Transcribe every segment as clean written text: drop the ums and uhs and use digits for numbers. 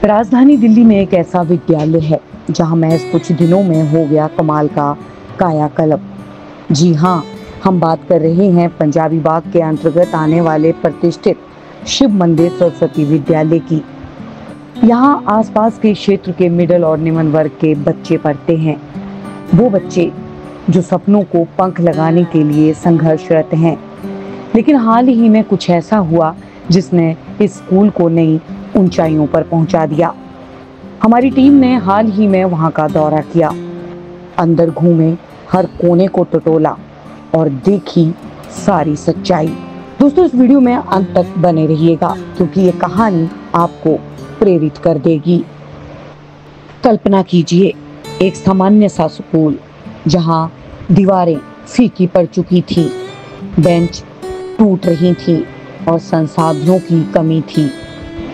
राजधानी दिल्ली में एक ऐसा विद्यालय है जहां महज कुछ दिनों में हो गया कमाल का कायाकल्प। जी हाँ, हम बात कर रहे हैं पंजाबी बाग के अंतर्गत आने वाले प्रतिष्ठित शिव मंदिर सरस्वती विद्यालय की। यहाँ आसपास के क्षेत्र के मिडिल और निम्न वर्ग के बच्चे पढ़ते हैं, वो बच्चे जो सपनों को पंख लगाने के लिए संघर्षरत हैं। लेकिन हाल ही में कुछ ऐसा हुआ जिसने इस स्कूल को नई ऊंचाइयों पर पहुंचा दिया। हमारी टीम ने हाल ही में वहां का दौरा किया, अंदर घूमे, हर कोने को टटोला और देखी सारी सच्चाई। दोस्तों, इस वीडियो में अंत तक बने रहिएगा क्योंकि ये कहानी आपको प्रेरित कर देगी। कल्पना कीजिए, एक सामान्य सा स्कूल जहां दीवारें फीकी पड़ चुकी थी, बेंच टूट रही थी और संसाधनों की कमी थी।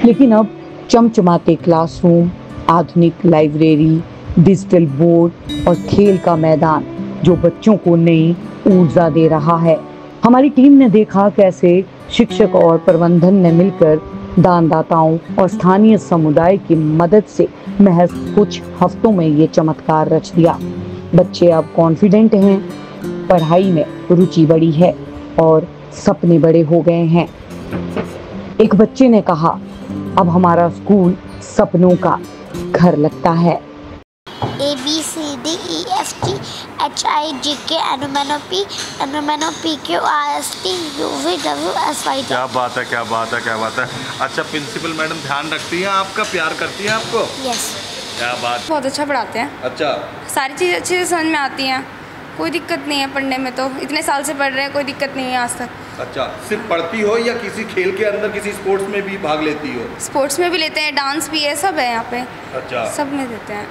लेकिन अब चमचमाते क्लासरूम, आधुनिक लाइब्रेरी, डिजिटल बोर्ड और खेल का मैदान जो बच्चों को नई ऊर्जा दे रहा है। हमारी टीम ने देखा कैसे शिक्षक और प्रबंधन ने मिलकर दानदाताओं और स्थानीय समुदाय की मदद से महज कुछ हफ्तों में ये चमत्कार रच दिया। बच्चे अब कॉन्फिडेंट हैं, पढ़ाई में रुचि बढ़ी है और सपने बड़े हो गए हैं। एक बच्चे ने कहा, अब हमारा स्कूल सपनों का घर लगता है। ABCDEFGHIJK NMNOPQRSTUVWXYZ। क्या बात है, क्या बात है, क्या बात है। अच्छा, प्रिंसिपल मैडम ध्यान रखती हैं आपका, प्यार करती हैं आपको? यस। क्या बात। बहुत अच्छा पढ़ाते हैं। अच्छा, सारी चीज़ अच्छे से समझ में आती हैं, कोई दिक्कत नहीं है पढ़ने में। तो इतने साल से पढ़ रहे हैं, कोई दिक्कत नहीं है आज तक। अच्छा, सिर्फ पढ़ती हो या किसी खेल के अंदर किसी स्पोर्ट्स में भी भाग लेती हो? स्पोर्ट्स में भी लेते हैं, डांस भी है, सब है यहाँ पे। अच्छा, सब में देते हैं।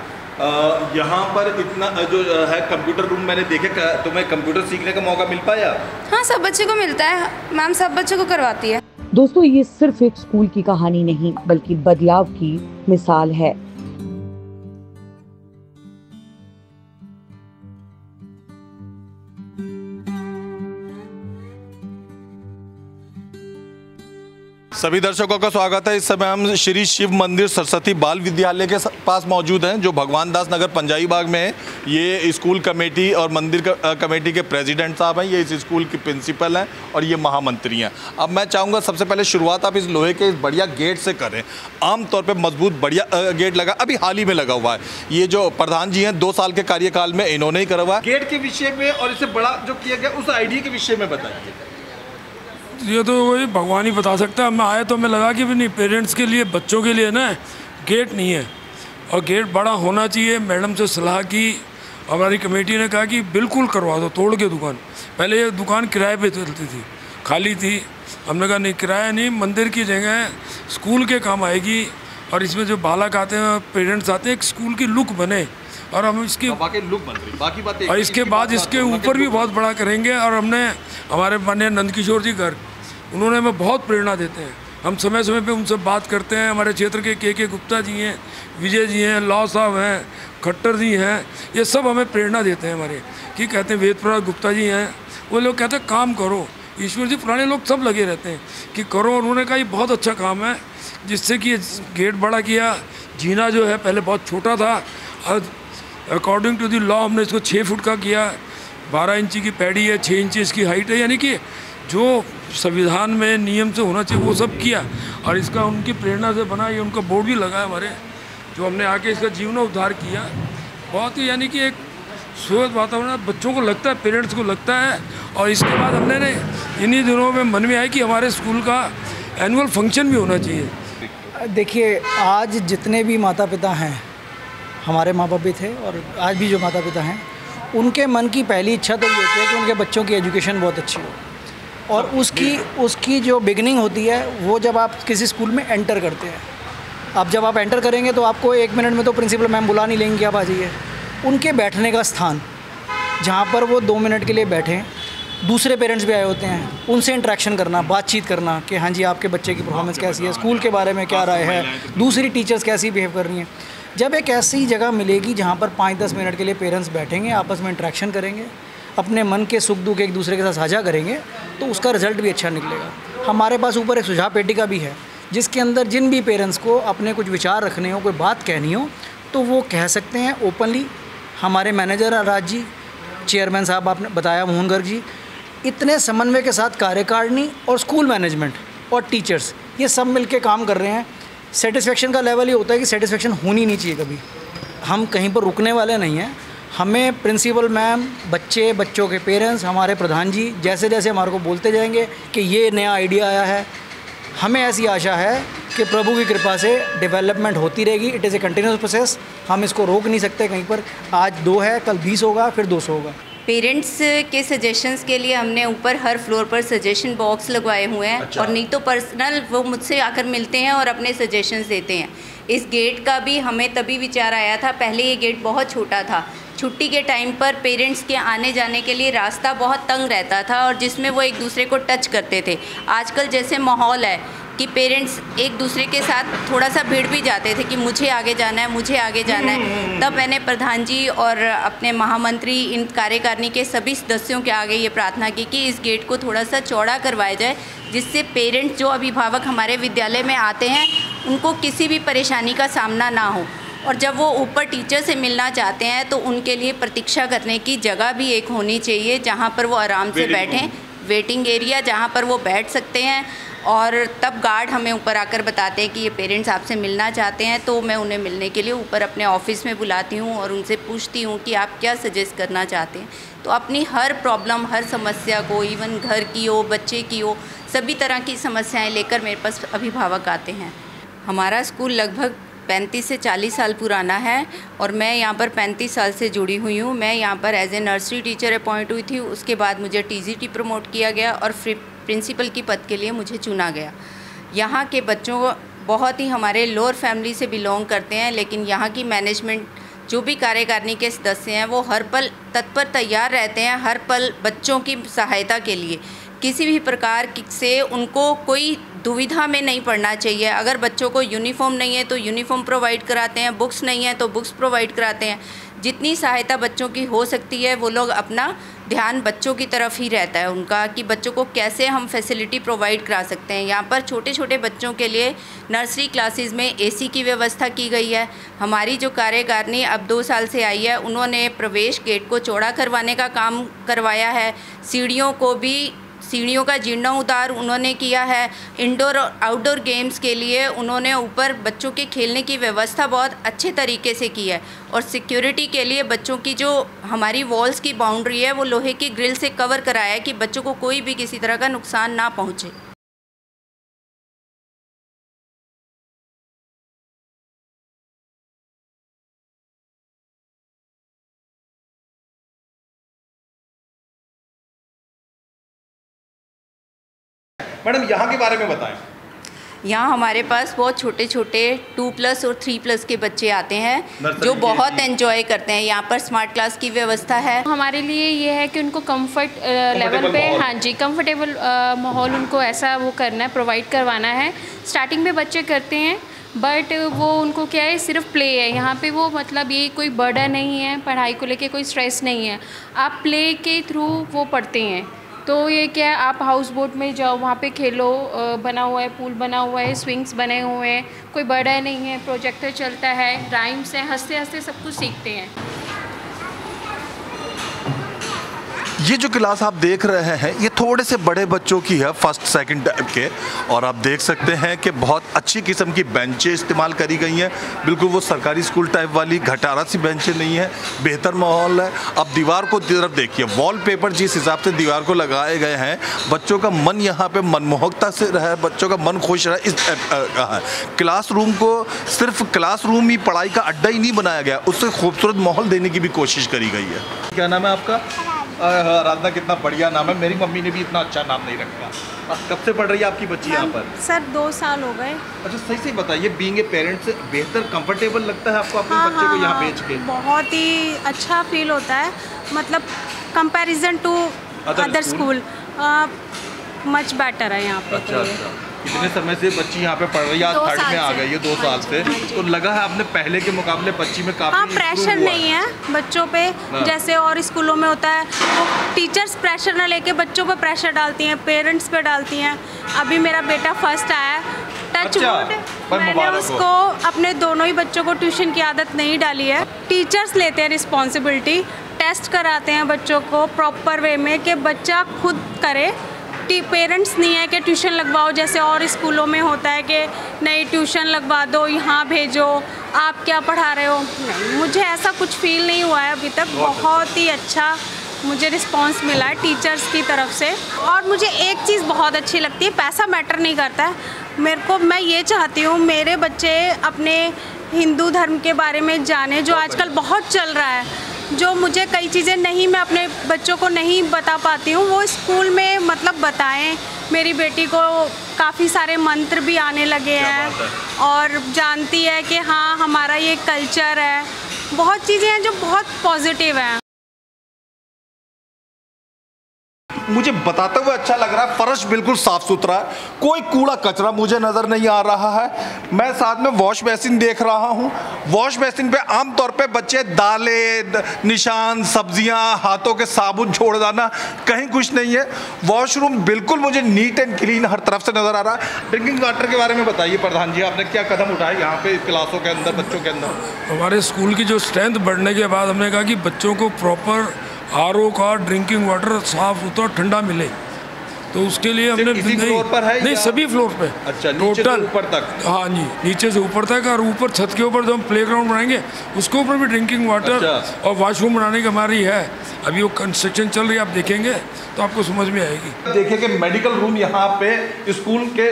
यहाँ पर इतना जो है कंप्यूटर रूम मैंने देखे, तुम्हें कंप्यूटर सीखने का मौका मिल पाया? हाँ, सब बच्चे को मिलता है, मैम सब बच्चों को करवाती है। दोस्तों, ये सिर्फ एक स्कूल की कहानी नहीं बल्कि बदलाव की मिसाल है। सभी दर्शकों का स्वागत है। इस समय हम श्री शिव मंदिर सरस्वती बाल विद्यालय के पास मौजूद हैं जो भगवान दास नगर पंजाबी बाग में है। ये स्कूल कमेटी और मंदिर कमेटी के प्रेसिडेंट साहब हैं, ये इस स्कूल की प्रिंसिपल हैं और ये महामंत्री हैं। अब मैं चाहूँगा सबसे पहले शुरुआत आप इस लोहे के बढ़िया गेट से करें। आमतौर पर मजबूत बढ़िया गेट लगा, अभी हाल ही में लगा हुआ है। ये जो प्रधान जी हैं 2 साल के कार्यकाल में इन्होंने ही करवा। गेट के विषय में और इसे बड़ा जो किया गया उस आइडिया के विषय में बताइए। ये तो वही भगवान ही बता सकता है। मैं आया तो मैं लगा कि भी नहीं, पेरेंट्स के लिए, बच्चों के लिए ना गेट नहीं है और गेट बड़ा होना चाहिए। मैडम से सलाह की, हमारी कमेटी ने कहा कि बिल्कुल करवा दो, तोड़ के दुकान। पहले ये दुकान किराए पे चलती थी, खाली थी। हमने कहा नहीं, किराया नहीं, मंदिर की जगह है, स्कूल के काम आएगी और इसमें जो बालक आते हैं, पेरेंट्स आते हैं, एक स्कूल की लुक बने और हम इसके लुक बन रही, बाकी बात और इसके बाद इसके ऊपर भी बहुत बड़ा करेंगे। और हमने हमारे माननीय नंदकिशोर जी घर, उन्होंने हमें बहुत प्रेरणा देते हैं। हम समय समय पे उनसे बात करते हैं। हमारे क्षेत्र के गुप्ता जी हैं, विजय जी हैं, लॉ साहब हैं, खट्टर जी हैं, ये सब हमें प्रेरणा देते हैं। हमारे कि कहते हैं वेदप्रसाद गुप्ता जी हैं, वो लोग कहते हैं काम करो। ईश्वर जी पुराने लोग सब लगे रहते हैं कि करो। उन्होंने कहा ये बहुत अच्छा काम है, जिससे कि गेट बड़ा किया। जीना जो है पहले बहुत छोटा था, अकॉर्डिंग टू दी लॉ हमने इसको 6 फुट का किया। 12 इंची की पैडी है, 6 इंची इसकी हाइट है, यानी कि जो संविधान में नियम से होना चाहिए वो सब किया। और इसका उनकी प्रेरणा से बना, ये उनका बोर्ड भी लगा है हमारे, जो हमने आके इसका जीवनोद्धार किया। बहुत ही यानी कि एक सुखद वातावरण बच्चों को लगता है, पेरेंट्स को लगता है। और इसके बाद हमने इन्हीं दिनों में मन में आया कि हमारे स्कूल का एनुअल फंक्शन भी होना चाहिए। देखिए, आज जितने भी माता पिता हैं, हमारे माँ बाप भी थे और आज भी जो माता पिता हैं, उनके मन की पहली इच्छा तो ये होती है कि उनके बच्चों की एजुकेशन बहुत अच्छी हो। और उसकी जो बिगनिंग होती है वो जब आप किसी स्कूल में एंटर करते हैं। अब जब आप एंटर करेंगे तो आपको 1 मिनट में तो प्रिंसिपल मैम बुला नहीं लेंगे, आप आ जाइए। उनके बैठने का स्थान जहाँ पर वो 2 मिनट के लिए बैठें, दूसरे पेरेंट्स भी आए होते हैं, उनसे इंटरेक्शन करना, बातचीत करना कि हाँ जी आपके बच्चे की परफॉर्मेंस कैसी है, स्कूल के बारे में क्या राय है, दूसरी टीचर्स कैसी बिहेव कर रही हैं। जब एक ऐसी जगह मिलेगी जहाँ पर 5-10 मिनट के लिए पेरेंट्स बैठेंगे, आपस में इंटरेक्शन करेंगे, अपने मन के सुख दुख एक दूसरे के साथ साझा करेंगे, तो उसका रिज़ल्ट भी अच्छा निकलेगा। हमारे पास ऊपर एक सुझाव पेटिका भी है जिसके अंदर जिन भी पेरेंट्स को अपने कुछ विचार रखने हो, कोई बात कहनी हो, तो वो कह सकते हैं ओपनली। हमारे मैनेजर राज जी, चेयरमैन साहब आपने बताया मोहन गर्ग जी, इतने समन्वय के साथ कार्यकारिणी और स्कूल मैनेजमेंट और टीचर्स ये सब मिलके काम कर रहे हैं। सेटिस्फेक्शन का लेवल ये होता है कि सेटिस्फेक्शन होनी नहीं चाहिए कभी। हम कहीं पर रुकने वाले नहीं हैं। हमें प्रिंसिपल मैम, बच्चे, बच्चों के पेरेंट्स, हमारे प्रधान जी जैसे जैसे हमारे को बोलते जाएंगे कि ये नया आइडिया आया है, हमें ऐसी आशा है कि प्रभु की कृपा से डेवलपमेंट होती रहेगी। It is a continuous process, हम इसको रोक नहीं सकते कहीं पर। आज 2 है, कल 20 होगा, फिर 200 होगा। पेरेंट्स के सजेशंस के लिए हमने ऊपर हर फ्लोर पर सजेशन बॉक्स लगवाए हुए हैं। अच्छा। और नहीं तो पर्सनल वो मुझसे आकर मिलते हैं और अपने सजेशंस देते हैं। इस गेट का भी हमें तभी विचार आया था, पहले ये गेट बहुत छोटा था। छुट्टी के टाइम पर पेरेंट्स के आने जाने के लिए रास्ता बहुत तंग रहता था और जिसमें वो एक दूसरे को टच करते थे। आजकल जैसे माहौल है कि पेरेंट्स एक दूसरे के साथ थोड़ा सा भिड़ भी जाते थे कि मुझे आगे जाना है, मुझे आगे जाना है। तब मैंने प्रधान जी और अपने महामंत्री, इन कार्यकारिणी के सभी सदस्यों के आगे ये प्रार्थना की कि इस गेट को थोड़ा सा चौड़ा करवाया जाए, जिससे पेरेंट्स जो अभिभावक हमारे विद्यालय में आते हैं उनको किसी भी परेशानी का सामना ना हो। और जब वो ऊपर टीचर से मिलना चाहते हैं तो उनके लिए प्रतीक्षा करने की जगह भी एक होनी चाहिए, जहाँ पर वो आराम से बैठें, वेटिंग एरिया जहाँ पर वो बैठ सकते हैं। और तब गार्ड हमें ऊपर आकर बताते हैं कि ये पेरेंट्स आपसे मिलना चाहते हैं, तो मैं उन्हें मिलने के लिए ऊपर अपने ऑफिस में बुलाती हूँ और उनसे पूछती हूँ कि आप क्या सजेस्ट करना चाहते हैं। तो अपनी हर प्रॉब्लम, हर समस्या को, इवन घर की हो, बच्चे की हो, सभी तरह की समस्याएं लेकर मेरे पास अभिभावक आते हैं। हमारा स्कूल लगभग 35 से 40 साल पुराना है और मैं यहाँ पर 35 साल से जुड़ी हुई हूँ। मैं यहाँ पर as a nursery teacher appoint हुई थी, उसके बाद मुझे टीजीटी प्रमोट किया गया और फिर प्रिंसिपल की पद के लिए मुझे चुना गया। यहाँ के बच्चों बहुत ही हमारे लोअर फैमिली से बिलोंग करते हैं, लेकिन यहाँ की मैनेजमेंट, जो भी कार्यकारिणी के सदस्य हैं, वो हर पल तत्पर तैयार रहते हैं, हर पल बच्चों की सहायता के लिए। किसी भी प्रकार से उनको कोई दुविधा में नहीं पड़ना चाहिए। अगर बच्चों को यूनिफॉर्म नहीं है तो यूनिफॉर्म प्रोवाइड कराते हैं, बुक्स नहीं है तो बुक्स प्रोवाइड कराते हैं। जितनी सहायता बच्चों की हो सकती है वो लोग, अपना ध्यान बच्चों की तरफ ही रहता है उनका कि बच्चों को कैसे हम फैसिलिटी प्रोवाइड करा सकते हैं। यहाँ पर छोटे छोटे बच्चों के लिए नर्सरी क्लासेस में एसी की व्यवस्था की गई है। हमारी जो कार्यकारिणी अब 2 साल से आई है, उन्होंने प्रवेश गेट को चौड़ा करवाने का काम करवाया है। सीढ़ियों का जीर्णोद्धार उन्होंने किया है। इंडोर और आउटडोर गेम्स के लिए उन्होंने ऊपर बच्चों के खेलने की व्यवस्था बहुत अच्छे तरीके से की है। और सिक्योरिटी के लिए बच्चों की जो हमारी वॉल्स की बाउंड्री है वो लोहे की ग्रिल से कवर कराया है कि बच्चों को कोई भी किसी तरह का नुकसान ना पहुँचे। मैडम यहाँ के बारे में बताएं। यहाँ हमारे पास बहुत छोटे छोटे 2+ और 3+ के बच्चे आते हैं जो बहुत एंजॉय करते हैं। यहाँ पर स्मार्ट क्लास की व्यवस्था है। हमारे लिए ये है कि उनको कंफर्ट लेवल पे, हाँ जी, कंफर्टेबल माहौल उनको ऐसा वो करना है, प्रोवाइड करवाना है। स्टार्टिंग में बच्चे करते हैं बट वो उनको क्या है, सिर्फ प्ले है यहाँ पे। वो मतलब ये कोई बर्डन नहीं है, पढ़ाई को लेके कोई स्ट्रेस नहीं है। आप प्ले के थ्रू वो पढ़ते हैं। तो ये क्या है, आप हाउस बोट में जाओ, वहाँ पे खेलो, बना हुआ है, पूल बना हुआ है, स्विंग्स बने हुए हैं, कोई बर्डन नहीं है, प्रोजेक्टर चलता है, राइम्स हैं, हंसते हंसते सब कुछ सीखते हैं। ये जो क्लास आप देख रहे हैं ये थोड़े से बड़े बच्चों की है, 1st 2nd टाइप के। और आप देख सकते हैं कि बहुत अच्छी किस्म की बेंचें इस्तेमाल करी गई हैं। बिल्कुल वो सरकारी स्कूल टाइप वाली घटारा सी बेंचें नहीं है, बेहतर माहौल है। अब दीवार को तरफ देखिए, वॉलपेपर जिस हिसाब से दीवार को लगाए गए हैं, बच्चों का मन यहाँ पे मनमोहकता से रहे, बच्चों का मन खुश रहे, इस क्लासरूम को सिर्फ क्लासरूम ही पढ़ाई का अड्डा ही नहीं बनाया गया, उससे खूबसूरत माहौल देने की भी कोशिश करी गई है। क्या नाम है आपका? आराधना, कितना बढ़िया नाम है। मेरी मम्मी ने भी इतना अच्छा नाम नहीं रखा। कब से पढ़ रही है आपकी बच्ची यहाँ पर? सर 2 साल हो गए। अच्छा, सही बताइए, बीइंग ए पेरेंट्स बेहतर कंफर्टेबल लगता है आपको अपने बच्चे को यहाँ भेज के? बहुत ही अच्छा फील होता है, मतलब comparison to other school much better है यहाँ पे। अच्छा। कितने समय से बच्ची यहाँ पे पढ़ रही है? आज 3rd में आ गई है, 2 साल से। तो लगा है आपने पहले के मुकाबले बच्ची में काफी प्रेशर नहीं है बच्चों पे, जैसे और स्कूलों में होता है। वो टीचर्स प्रेशर ना लेके बच्चों पे प्रेशर डालती हैं, पेरेंट्स पे डालती हैं। अभी मेरा बेटा 1st आया है, टच अच्छा, वुड पर मैंने मुबारक हो। उसको अपने दोनों ही बच्चों को ट्यूशन की आदत नहीं डाली है। टीचर्स लेते हैं रिस्पॉन्सिबिलिटी, टेस्ट कराते हैं बच्चों को प्रॉपर वे में कि बच्चा खुद करे। पेरेंट्स नहीं है कि ट्यूशन लगवाओ, जैसे और स्कूलों में होता है कि नहीं ट्यूशन लगवा दो, यहाँ भेजो, आप क्या पढ़ा रहे हो। नहीं, मुझे ऐसा कुछ फील नहीं हुआ है अभी तक। बहुत ही अच्छा मुझे रिस्पांस मिला है टीचर्स की तरफ से। और मुझे एक चीज़ बहुत अच्छी लगती है, पैसा मैटर नहीं करता है मैं ये चाहती हूँ मेरे बच्चे अपने हिंदू धर्म के बारे में जाने, जो आजकल बहुत चल रहा है। जो मुझे कई चीज़ें नहीं, मैं अपने बच्चों को नहीं बता पाती हूँ, वो स्कूल में मतलब बताएं। मेरी बेटी को काफ़ी सारे मंत्र भी आने लगे हैं और जानती है कि हाँ हमारा ये कल्चर है। बहुत चीज़ें हैं जो बहुत पॉजिटिव हैं। मुझे बताते हुए अच्छा लग रहा है, फर्श बिल्कुल साफ सुथरा है, कोई कूड़ा कचरा मुझे नज़र नहीं आ रहा है। मैं साथ में वॉश बेसिन देख रहा हूँ। वॉश बेसिन पे आमतौर पे बच्चे दालें, निशान, सब्जियाँ, हाथों के साबुन छोड़ देना, कहीं कुछ नहीं है। वॉशरूम बिल्कुल मुझे नीट एंड क्लीन हर तरफ से नज़र आ रहा है। ड्रिंकिंग वाटर के बारे में बताइए प्रधान जी, आपने क्या कदम उठाए यहाँ पे क्लासों के अंदर, बच्चों के अंदर? हमारे स्कूल की जो स्ट्रेंथ बढ़ने के बाद हमने कहा कि बच्चों को प्रॉपर आरओ का ड्रिंकिंग वाटर साफ सुथरा ठंडा मिले, तो उसके लिए हमने इसी फ्लोर पर है नहीं, सभी फ्लोर पे। अच्छा, नीचे से ऊपर तक? हाँ जी, नीचे से ऊपर तक। और ऊपर छत के ऊपर जो हम प्लेग्राउंड बनाएंगे उसके ऊपर भी ड्रिंकिंग वाटर और वॉशरूम बनाने की हमारी है। अभी वो कंस्ट्रक्शन चल रही है, आप देखेंगे तो आपको समझ में आएगी। देखिए कि मेडिकल रूम यहाँ पे स्कूल के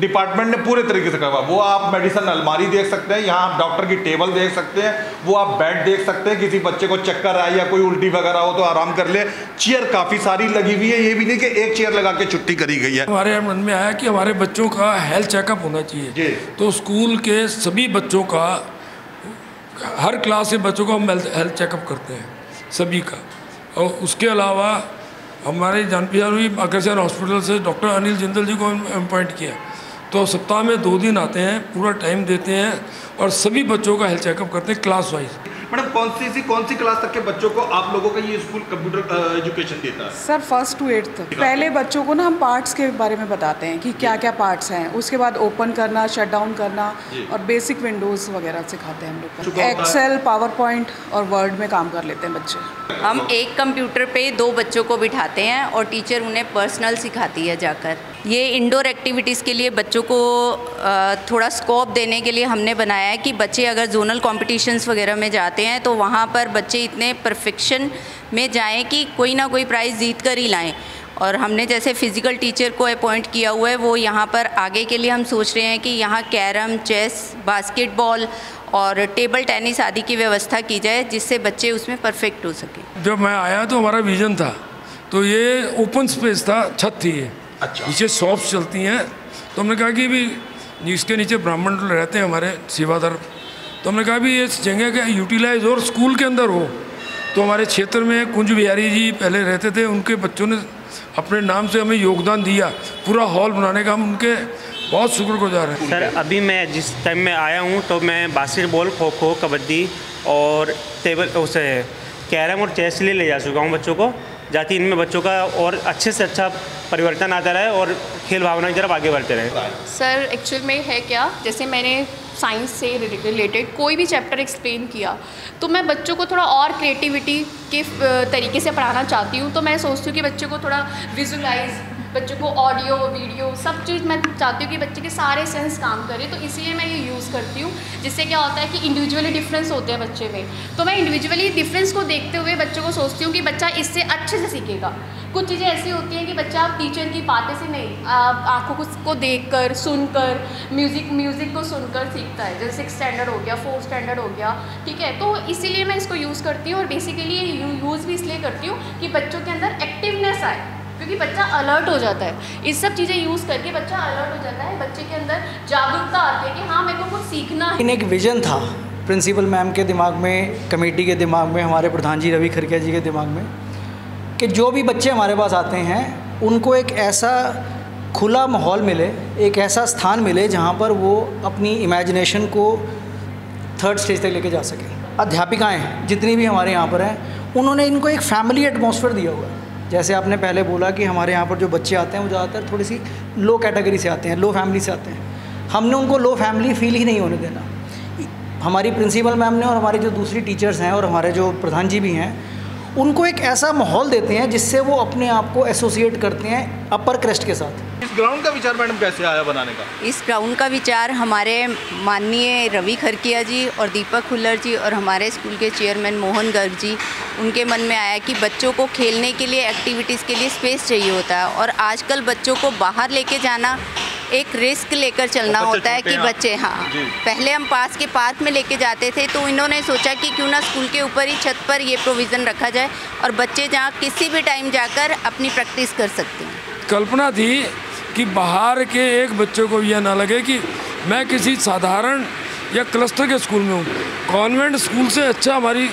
डिपार्टमेंट ने पूरे तरीके से करवा। वो आप मेडिसिन अलमारी देख सकते हैं, यहाँ आप डॉक्टर की टेबल देख सकते हैं, वो आप बेड देख सकते हैं। किसी बच्चे को चक्कर आए या कोई उल्टी वगैरह हो तो आराम कर ले। चेयर काफ़ी सारी लगी हुई है, ये भी नहीं कि एक चेयर लगा के छुट्टी करी गई है। हमारे मन में आया कि हमारे बच्चों का हेल्थ चेकअप होना चाहिए, तो स्कूल के सभी बच्चों का, हर क्लास के बच्चों को हम हेल्थ चेकअप करते हैं सभी का। और उसके अलावा हमारे जान पहचान हुई अग्रसेन हॉस्पिटल से डॉक्टर अनिल जिंदल जी को अपॉइंट किया, तो सप्ताह में 2 दिन आते हैं, पूरा टाइम देते हैं और सभी बच्चों का हेल्थ चेकअप करते हैं क्लास वाइज। मैडम कौन सी क्लास तक के बच्चों को आप लोगों का ये स्कूल कंप्यूटर एजुकेशन देता है? सर 1st to 8th तक। पहले बच्चों को ना हम पार्ट्स के बारे में बताते हैं कि क्या क्या पार्ट्स हैं, उसके बाद ओपन करना, शट डाउन करना और बेसिक विंडोज़ वगैरह सिखाते हैं हम लोग। एक्सेल, पावर पॉइंट और वर्ड में काम कर लेते हैं बच्चे। हम एक कंप्यूटर पे 2 बच्चों को बिठाते हैं और टीचर उन्हें पर्सनल सिखाती है जाकर। ये इंडोर एक्टिविटीज़ के लिए बच्चों को थोड़ा स्कोप देने के लिए हमने बनाया है कि बच्चे अगर जोनल कॉम्पिटिशन्स वगैरह में जाते हैं तो वहाँ पर बच्चे इतने परफेक्शन में जाएं कि कोई ना कोई प्राइज़ जीत कर ही लाएं। और हमने जैसे फ़िज़िकल टीचर को अपॉइंट किया हुआ है, वो यहाँ पर आगे के लिए हम सोच रहे हैं कि यहाँ कैरम, चेस, बास्केटबॉल और टेबल टेनिस आदि की व्यवस्था की जाए, जिससे बच्चे उसमें परफेक्ट हो सके। जब मैं आया तो हमारा विज़न था, तो ये ओपन स्पेस था, छत थी ये। अच्छा। नीचे शॉप्स चलती हैं, तो हमने कहा कि भी इसके नीचे ब्राह्मण रहते हैं हमारे सेवादार, तो हमने कहा भी ये जगह का यूटिलाइज और स्कूल के अंदर हो। तो हमारे क्षेत्र में कुंज बिहारी जी पहले रहते थे, उनके बच्चों ने अपने नाम से हमें योगदान दिया पूरा हॉल बनाने का। हम उनके बहुत शुक्रगुजार हैं। सर अभी मैं जिस टाइम में आया हूँ तो मैं बास्केटबॉल, खो खो, कबड्डी और टेबल उसे कैरम और चेस लिए ले जा चुका हूँ बच्चों को, जाति इनमें बच्चों का और अच्छे से अच्छा परिवर्तन आता रहे और खेल भावना की तरफ आगे बढ़ते रहे। सर एक्चुअल में है क्या, जैसे मैंने साइंस से रिलेटेड कोई भी चैप्टर एक्सप्लेन किया तो मैं बच्चों को थोड़ा और क्रिएटिविटी के तरीके से पढ़ाना चाहती हूँ। तो मैं सोचती हूँ कि बच्चों को थोड़ा विजुलाइज, बच्चों को ऑडियो, वीडियो सब चीज़ मैं चाहती हूँ कि बच्चे के सारे सेंस काम करें। तो इसलिए मैं ये यूज़ करती हूँ, जिससे क्या होता है कि इंडिविजुअली डिफरेंस होते हैं बच्चे में, तो मैं इंडिविजुअली डिफरेंस को देखते हुए बच्चों को सोचती हूँ कि बच्चा इससे अच्छे से सीखेगा। कुछ चीज़ें ऐसी होती हैं कि बच्चा टीचर की बातें से नहीं, आँखों को देखकर, सुनकर, म्यूज़िक को सुनकर सीखता है। जैसे 6th स्टैंडर्ड हो गया, 4th स्टैंडर्ड हो गया, ठीक है। तो इसीलिए मैं इसको यूज़ करती हूँ और बेसिकली यूज़ भी इसलिए करती हूँ कि बच्चों के अंदर एक्टिवनेस आए, क्योंकि बच्चा अलर्ट हो जाता है। इस सब चीज़ें यूज़ करके बच्चा अलर्ट हो जाता है, बच्चे के अंदर जागरूकता आती है कि हाँ मेरे को कुछ सीखना है। एक विज़न था प्रिंसिपल मैम के दिमाग में, कमेटी के दिमाग में, हमारे प्रधान जी रवि खरकिया जी के दिमाग में, कि जो भी बच्चे हमारे पास आते हैं उनको एक ऐसा खुला माहौल मिले, एक ऐसा स्थान मिले जहाँ पर वो अपनी इमेजिनेशन को 3rd स्टेज तक लेके जा सकें। अध्यापिकाएँ जितनी भी हमारे यहाँ पर हैं, उन्होंने इनको एक फैमिली एटमॉस्फेयर दिया हुआ है। जैसे आपने पहले बोला कि हमारे यहाँ पर जो बच्चे आते हैं वो ज़्यादातर थोड़ी सी लो कैटेगरी से आते हैं, लो फैमिली से आते हैं, हमने उनको लो फैमिली फील ही नहीं होने देना। हमारी प्रिंसिपल मैम ने और हमारे जो दूसरी टीचर्स हैं और हमारे जो प्रधान जी भी हैं, उनको एक ऐसा माहौल देते हैं जिससे वो अपने आप को एसोसिएट करते हैं अपर क्रेस्ट के साथ। इस ग्राउंड का विचार मैडम कैसे आया बनाने का? इस ग्राउंड का विचार हमारे माननीय रवि खरकिया जी और दीपक खुल्लर जी और हमारे स्कूल के चेयरमैन मोहन गर्ग जी, उनके मन में आया कि बच्चों को खेलने के लिए, एक्टिविटीज़ के लिए स्पेस चाहिए होता है और आजकल बच्चों को बाहर लेके जाना एक रिस्क लेकर चलना होता है कि बच्चे, हाँ, पहले हम पास के पार्क में लेके जाते थे, तो इन्होंने सोचा कि क्यों ना स्कूल के ऊपर ही छत पर ये प्रोविज़न रखा जाए और बच्चे जहाँ किसी भी टाइम जाकर अपनी प्रैक्टिस कर सकते हैं। कल्पना थी कि बाहर के एक बच्चे को यह ना लगे कि मैं किसी साधारण या क्लस्टर के स्कूल में हूँ। कॉन्वेंट स्कूल से अच्छा हमारी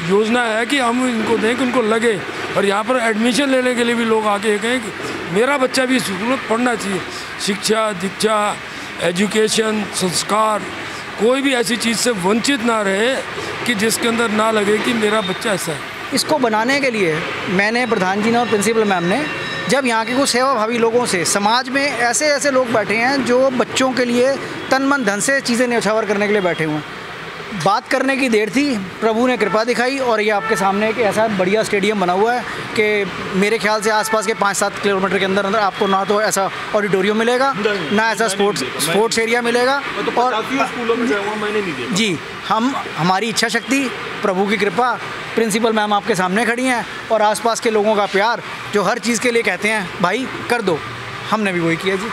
योजना है कि हम इनको दें कि उनको लगे, और यहाँ पर एडमिशन लेने के लिए भी लोग आके कहें कि मेरा बच्चा भी स्कूल में पढ़ना चाहिए। शिक्षा, दीक्षा, एजुकेशन, संस्कार, कोई भी ऐसी चीज़ से वंचित ना रहे कि जिसके अंदर ना लगे कि मेरा बच्चा ऐसा है। इसको बनाने के लिए मैंने, प्रधान जी ने और प्रिंसिपल मैम ने, जब यहाँ के कुछ सेवाभावी लोगों से, समाज में ऐसे ऐसे लोग बैठे हैं जो बच्चों के लिए तन मन धन से चीज़ें न्यौछावर करने के लिए बैठे हुए हैं, बात करने की देर थी, प्रभु ने कृपा दिखाई और ये आपके सामने एक ऐसा बढ़िया स्टेडियम बना हुआ है कि मेरे ख्याल से आसपास के 5-7 किलोमीटर के अंदर आपको ना तो ऐसा ऑडिटोरियम मिलेगा, ना ऐसा स्पोर्ट्स एरिया मिलेगा। और स्कूलों में मैंने नहीं देखा। जी, हमारी इच्छा शक्ति, प्रभु की कृपा, प्रिंसिपल मैम आपके सामने खड़ी हैं और आसपास के लोगों का प्यार, जो हर चीज़ के लिए कहते हैं भाई कर दो, हमने भी वही किया जी।